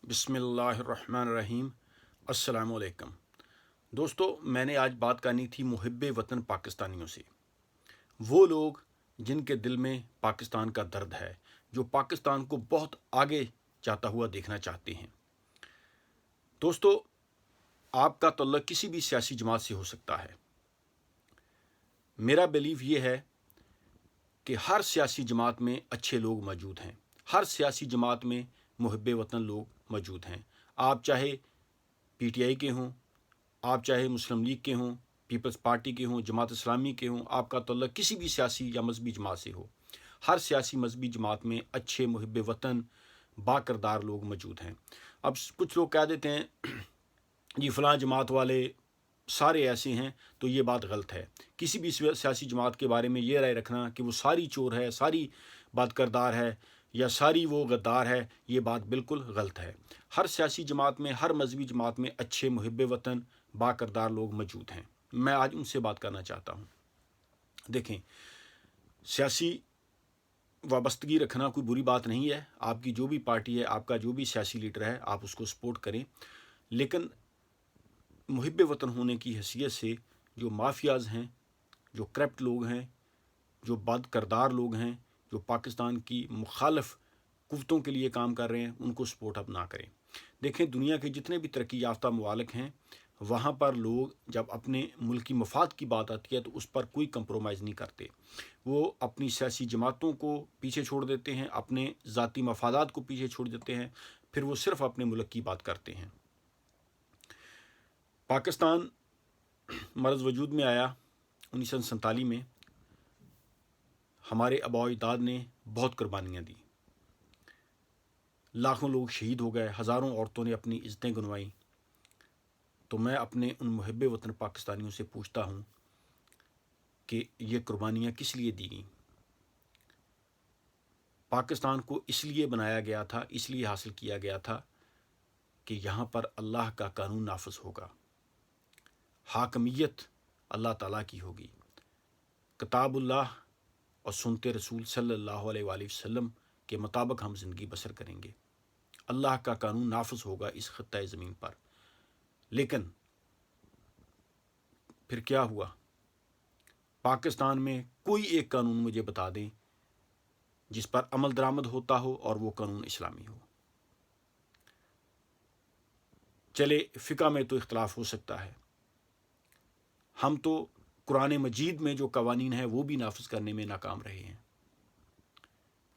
बिस्मिल्लाहिर्रहमानिर्रहीम। अस्सलाम वालेकुम दोस्तों, मैंने आज बात करनी थी मुहिब्बे वतन पाकिस्तानियों से। वो लोग जिनके दिल में पाकिस्तान का दर्द है, जो पाकिस्तान को बहुत आगे जाता हुआ देखना चाहते हैं। दोस्तों, आपका तल्लुक किसी भी सियासी जमात से हो सकता है। मेरा बिलीव ये है कि हर सियासी जमात में अच्छे लोग मौजूद हैं। हर सियासी जमात में मुहिब्बे वतन लोग मौजूद हैं। आप चाहे पीटीआई के हों, आप चाहे मुस्लिम लीग के हों, पीपल्स पार्टी के हों, जमात इस्लामी के हों, आपका तल्लुक किसी भी सियासी या मजहबी जमात से हो, हर सियासी मजहबी जमात में अच्छे मुहिब्बे वतन बाकिरदार लोग मौजूद हैं। अब कुछ लोग कह देते हैं ये फ़लाँ जमात वाले सारे ऐसे हैं, तो ये बात गलत है। किसी भी सियासी जमात के बारे में ये राय रखना कि वो सारी चोर है, सारी बादकरदार है या सारी वो गद्दार है, ये बात बिल्कुल गलत है। हर सियासी जमात में, हर मजहबी जमात में अच्छे मुहिब्बे वतन बाकिरदार लोग मौजूद हैं। मैं आज उनसे बात करना चाहता हूँ। देखें, सियासी वाबस्तगी रखना कोई बुरी बात नहीं है। आपकी जो भी पार्टी है, आपका जो भी सियासी लीडर है, आप उसको सपोर्ट करें। लेकिन मुहिब्बे वतन होने की हैसियत से जो माफियाज़ हैं, जो करप्ट लोग हैं, जो बद करदार लोग हैं, जो पाकिस्तान की मुखालिफ कुव्वतों के लिए काम कर रहे हैं, उनको सपोर्ट अब ना करें। देखें, दुनिया के जितने भी तरक्की याफ्ता ममालिक हैं, वहाँ पर लोग जब अपने मुल्क की मफाद की बात आती है तो उस पर कोई कंप्रोमाइज़ नहीं करते। वो अपनी सियासी जमातों को पीछे छोड़ देते हैं, अपने ज़ाती मफादात को पीछे छोड़ देते हैं, फिर वो सिर्फ़ अपने मुल्क की बात करते हैं। पाकिस्तान मर्ज़ वजूद में आया 1947 में। हमारे आबा अजदाद ने बहुत कुर्बानियाँ दी, लाखों लोग शहीद हो गए, हज़ारों औरतों ने अपनी इज़्ज़तें गंवाई। तो मैं अपने उन मुहिब्बे वतन पाकिस्तानियों से पूछता हूँ कि ये कुर्बानियाँ किस लिए दी गईं? पाकिस्तान को इसलिए बनाया गया था, इसलिए हासिल किया गया था कि यहाँ पर अल्लाह का कानून नाफिज होगा, हाकमियत अल्लाह ताला की होगी, किताबुल्लाह और सुनते रसूल सल्लल्लाहु अलैहि वसल्लम के मुताबिक हम ज़िंदगी बसर करेंगे। अल्लाह का कानून नाफिज होगा इस खत्ते ज़मीन पर। लेकिन फिर क्या हुआ? पाकिस्तान में कोई एक कानून मुझे बता दें जिस पर अमल दरामद होता हो और वो कानून इस्लामी हो। चले, फ़िक़ा में तो इख्तलाफ हो सकता है, हम तो कुरान मजीद में जो कवानीन हैं वो भी नाफिज करने में नाकाम रहे हैं।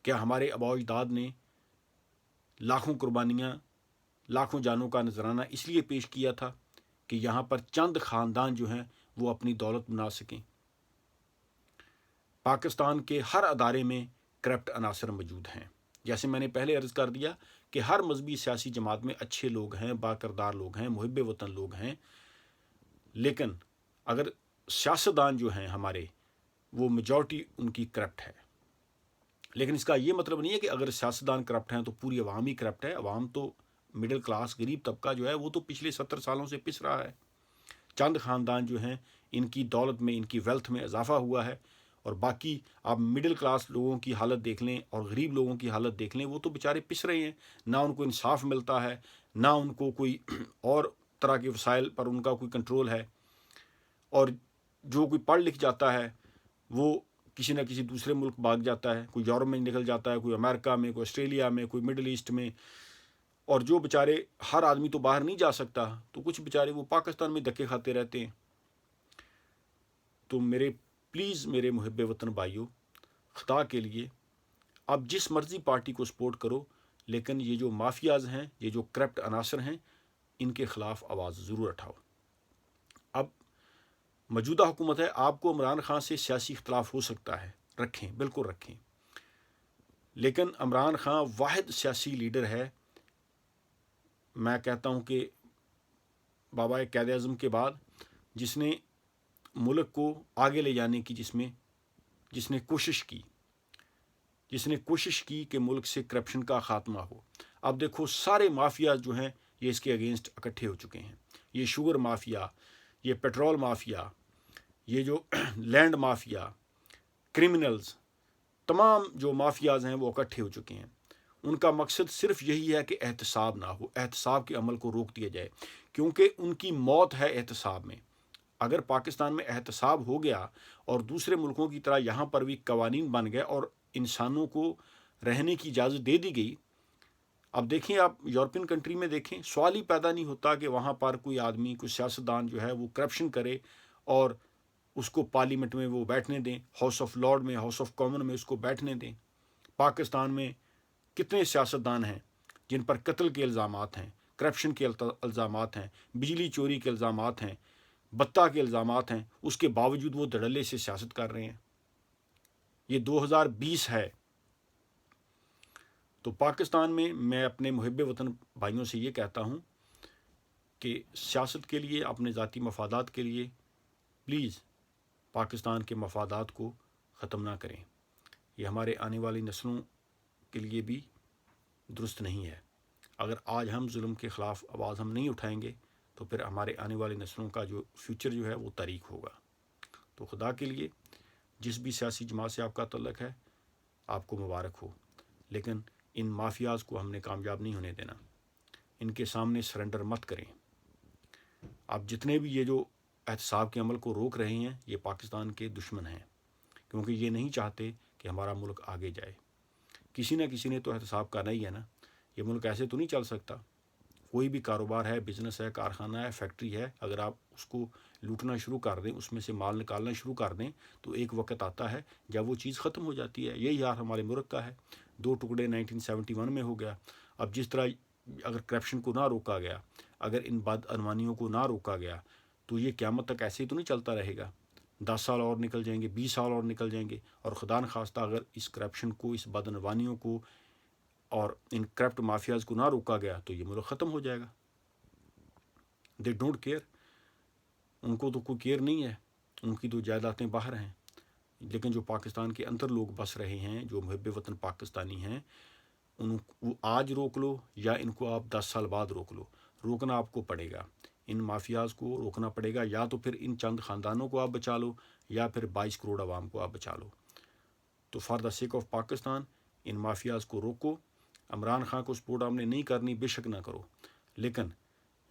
क्या हमारे आबा अजदाद ने लाखों कुर्बानियाँ, लाखों जानों का नजराना इसलिए पेश किया था कि यहाँ पर चंद ख़ानदान जो हैं वो अपनी दौलत बना सकें? पाकिस्तान के हर अदारे में करप्ट अनासर मौजूद हैं। जैसे मैंने पहले अर्ज़ कर दिया कि हर मजहबी सियासी जमात में अच्छे लोग हैं, बाकिरदार लोग हैं, मुहिब्बे वतन लोग हैं। लेकिन अगर सियासतदान जो हैं हमारे, वो मेजॉरिटी उनकी करप्ट है। लेकिन इसका ये मतलब नहीं है कि अगर सियासतदान करप्ट हैं तो पूरी अवाम ही करप्ट है। अवाम तो मिडिल क्लास गरीब तबका जो है वो तो पिछले 70 सालों से पिस रहा है। चंद ख़ानदान जो हैं, इनकी दौलत में, इनकी वेल्थ में इजाफा हुआ है, और बाकी आप मिडिल क्लास लोगों की हालत देख लें और गरीब लोगों की हालत देख लें, वो तो बेचारे पिस रहे हैं। ना उनको इंसाफ मिलता है, ना उनको कोई और तरह के वसाइल पर उनका कोई कंट्रोल है। और जो कोई पढ़ लिख जाता है वो किसी न किसी दूसरे मुल्क भाग जाता है, कोई यूरोप में निकल जाता है, कोई अमेरिका में, कोई ऑस्ट्रेलिया में, कोई मिडल ईस्ट में। और जो बेचारे, हर आदमी तो बाहर नहीं जा सकता, तो कुछ बेचारे वो पाकिस्तान में धक्के खाते रहते हैं। तो मेरे प्लीज़ मेरे मुहिब्बे वतन भाइयों, खुदा के लिए आप जिस मर्ज़ी पार्टी को सपोर्ट करो, लेकिन ये जो माफियाज़ हैं, ये जो करप्ट अनासर हैं, इनके ख़िलाफ़ आवाज़ ज़रूर उठाओ। अब मौजूदा हुकूमत है, आपको इमरान खान से सियासी इख्तलाफ हो सकता है, रखें, बिल्कुल रखें। लेकिन इमरान खान वाहिद सियासी लीडर है, मैं कहता हूँ कि बाबा क़ायद आज़म के बाद, जिसने मुल्क को आगे ले जाने की जिसने कोशिश की कि मुल्क से करप्शन का ख़ात्मा हो। अब देखो, सारे माफिया जो हैं ये इसके अगेंस्ट इकट्ठे हो चुके हैं। ये शुगर माफिया, ये पेट्रोल माफिया, ये जो लैंड माफिया, क्रिमिनल्स, तमाम जो माफियाज़ हैं वो इकट्ठे हो चुके हैं। ان کا مقصد صرف یہی ہے کہ احتساب نہ ہو، احتساب کے عمل کو روک دیا جائے، کیونکہ ان کی موت ہے احتساب میں۔ اگر پاکستان میں احتساب ہو گیا اور دوسرے ملکوں کی طرح یہاں پر بھی قوانین بن گئے اور انسانوں کو رہنے کی اجازت دے دی گئی، اب دیکھیں آپ یورپین کنٹری میں دیکھیں، سوال ہی پیدا نہیں ہوتا کہ وہاں پر کوئی آدمی، کوئی سیاستدان جو ہے وہ کرپشن کرے اور اس کو پارلیمنٹ میں وہ بیٹھنے دیں، ہاؤس آف لارڈ میں، ہاؤس آف کامن میں اس کو بیٹھنے دیں۔ پاکستان میں کتنے سیاستدان ہیں جن پر قتل کے الزامات ہیں، کرپشن کے الزامات ہیں، بجلی چوری کے الزامات ہیں، بتہ کے الزامات ہیں، اس کے باوجود وہ دھڑلے سے سیاست کر رہے ہیں۔ یہ 2020 ہے۔ تو پاکستان میں اپنے محب وطن بھائیوں سے یہ کہتا ہوں کہ سیاست کے لیے، اپنے ذاتی مفادات کے لیے پلیز پاکستان کے مفادات کو ختم نہ کریں۔ یہ ہمارے آنے والی نسلوں کے لیے بھی درست نہیں ہے۔ اگر آج ہم ظلم کے خلاف آواز ہم نہیں اٹھائیں گے تو پھر ہمارے آنے والی نسلوں کا جو فیوچر جو ہے وہ تاریک ہوگا۔ تو خدا کے لیے جس بھی سیاسی جماعت سے آپ کا تعلق ہے، آپ کو مبارک ہو، لیکن ان مافیاز کو ہم نے کامیاب نہیں ہونے دینا۔ ان کے سامنے سرنڈر مت کریں۔ آپ جتنے بھی یہ جو احتساب کے عمل کو روک رہے ہیں، یہ پاکستان کے دشمن ہیں، کیونکہ یہ نہیں چاہتے کہ ہمارا ملک آگے جائے۔ کسی نہ کسی نے تو احتساب کرنا ہی ہے نا۔ یہ ملک ایسے تو نہیں چل سکتا۔ کوئی بھی کاروبار ہے، بزنس ہے، کارخانہ ہے، فیکٹری ہے، اگر آپ اس کو لوٹنا شروع کر دیں، اس میں سے مال نکالنا شروع کر دیں، تو ایک وقت آتا ہے جب وہ چیز ختم ہو جاتی ہے۔ یہی حال ہمارے ملک کا ہے۔ 2 ٹکڑے 1971 میں ہو گیا۔ اب جس طرح اگر کرپشن کو نہ روکا گیا، اگر ان بدعنوانیوں کو نہ روکا گیا، تو یہ قیامت تک ایسے ہی تو نہیں چلتا رہے گا۔ 10 سال اور نکل جائیں گے، 20 سال اور نکل جائیں گے، اور خدا نخواستہ اگر اس کرپشن کو، اس بدعنوانیوں کو اور ان کرپٹ مافیاز کو نہ روکا گیا تو یہ ملک ختم ہو جائے گا۔ They don't care. ان کو تو کوئی کیئر نہیں ہے، ان کی تو جائیدادیں باہر ہیں۔ لیکن جو پاکستان کے اندر لوگ بس رہے ہیں، جو محب وطن پاکستانی ہیں، ان کو آج روک لو یا ان کو آپ 10 سال بعد روک لو، روکنا آپ کو پڑے گا۔ ان مافیاز کو روکنا پڑے گا، یا تو پھر ان چند خاندانوں کو آپ بچا لو، یا پھر 22 کروڑ عوام کو آپ بچا لو۔ تو for the sake of Pakistan in mafias کو روکو۔ عمران خان کو سپورٹ آپ نے نہیں کرنی، بے شک نہ کرو، لیکن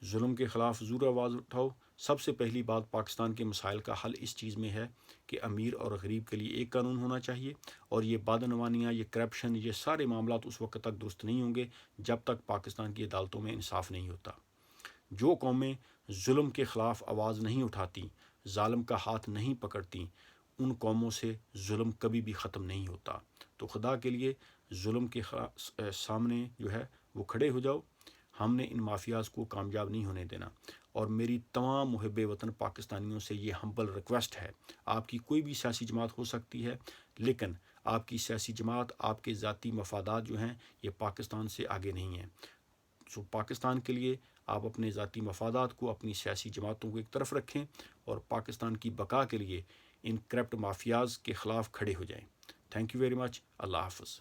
ظلم کے خلاف ضرور آواز اٹھاؤ۔ سب سے پہلی بات، پاکستان کے مسائل کا حل اس چیز میں ہے کہ امیر اور غریب کے لیے ایک قانون ہونا چاہیے، اور یہ بدعنوانیاں، یہ کرپشن، یہ سارے معاملات اس وقت تک درست نہیں ہوں گے جب تک پاکستان کی عدالتوں میں انصاف نہیں ہوتا۔ جو قومیں ظلم کے خلاف آواز نہیں اٹھاتی، ظالم کا ہاتھ نہیں پکڑتی، ان قوموں سے ظلم کبھی بھی ختم نہیں ہوتا۔ تو خدا کے لیے ظلم کے سامنے جو ہے وہ کھڑے ہو جاؤ۔ ہم نے ان مافیاز کو کامیاب نہیں ہونے دینا۔ اور میری تمام محب وطن پاکستانیوں سے یہ ہمبل ریکویسٹ ہے، آپ کی کوئی بھی سیاسی جماعت ہو سکتی ہے، لیکن آپ کی سیاسی جماعت، آپ کے ذاتی مفادات جو ہیں، یہ پاکستان سے آگے نہیں ہیں۔ سو پاکستان کے لیے آپ اپنے ذاتی مفادات کو، اپنی سیاسی جماعتوں کو ایک طرف رکھیں، اور پاکستان کی بقا کے لیے ان کرپٹ مافیاز کے خلاف کھڑے ہو جائیں۔ Thank you very much. اللہ حافظ۔